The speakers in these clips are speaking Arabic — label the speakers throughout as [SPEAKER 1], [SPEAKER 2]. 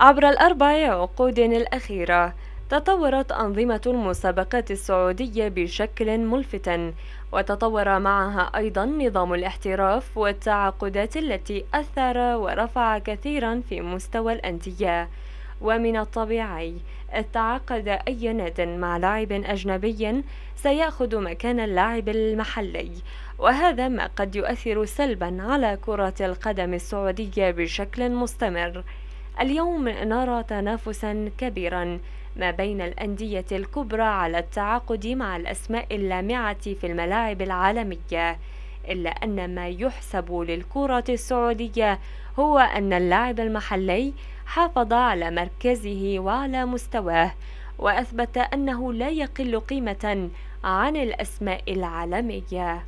[SPEAKER 1] عبر الأربع عقود الأخيرة تطورت أنظمة المسابقات السعودية بشكل ملفت، وتطور معها أيضا نظام الاحتراف والتعاقدات التي أثر ورفع كثيرا في مستوى الأندية. ومن الطبيعي التعاقد أي ناد مع لاعب أجنبي سيأخذ مكان اللاعب المحلي، وهذا ما قد يؤثر سلبا على كرة القدم السعودية بشكل مستمر. اليوم نرى تنافسا كبيرا ما بين الأندية الكبرى على التعاقد مع الأسماء اللامعة في الملاعب العالمية، إلا أن ما يحسب للكرة السعودية هو أن اللاعب المحلي حافظ على مركزه وعلى مستواه، وأثبت أنه لا يقل قيمة عن الأسماء العالمية.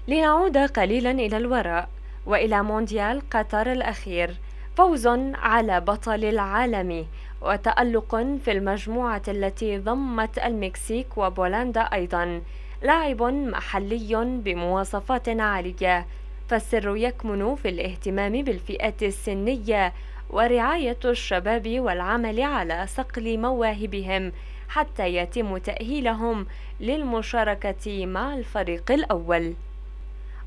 [SPEAKER 1] لنعود قليلا إلى الوراء وإلى مونديال قطر الأخير، فوز على بطل العالم وتألق في المجموعة التي ضمت المكسيك وبولندا أيضا، لاعب محلي بمواصفات عالية، فالسر يكمن في الاهتمام بالفئات السنية ورعاية الشباب والعمل على صقل مواهبهم حتى يتم تأهيلهم للمشاركة مع الفريق الأول.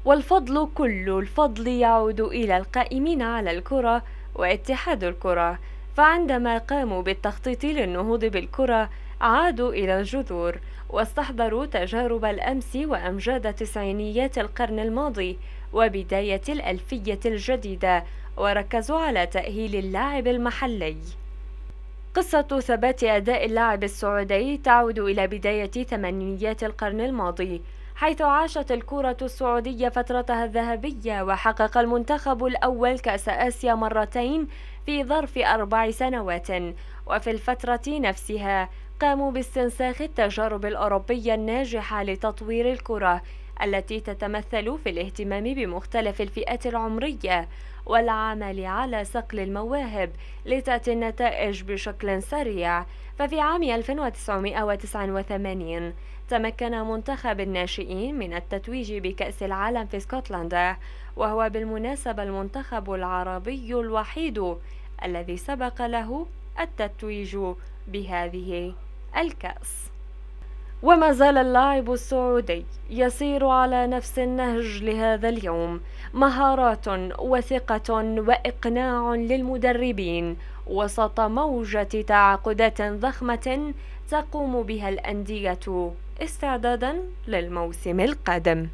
[SPEAKER 1] والفضل كل الفضل يعود إلى القائمين على الكرة واتحاد الكرة، فعندما قاموا بالتخطيط للنهوض بالكرة عادوا إلى الجذور واستحضروا تجارب الأمس وأمجاد تسعينيات القرن الماضي وبداية الألفية الجديدة، وركزوا على تأهيل اللاعب المحلي. قصة ثبات أداء اللاعب السعودي تعود إلى بداية ثمانينيات القرن الماضي، حيث عاشت الكرة السعودية فترتها الذهبية، وحقق المنتخب الأول كأس آسيا مرتين في ظرف 4 سنوات. وفي الفترة نفسها قاموا باستنساخ التجارب الأوروبية الناجحة لتطوير الكرة، التي تتمثل في الاهتمام بمختلف الفئات العمرية والعمل على صقل المواهب لتأتي النتائج بشكل سريع. ففي عام 1989 تمكن منتخب الناشئين من التتويج بكأس العالم في اسكتلندا، وهو بالمناسبة المنتخب العربي الوحيد الذي سبق له التتويج بهذه الكأس. وما زال اللاعب السعودي يسير على نفس النهج لهذا اليوم، مهارات وثقة وإقناع للمدربين وسط موجة تعاقدات ضخمة تقوم بها الأندية استعدادا للموسم القادم.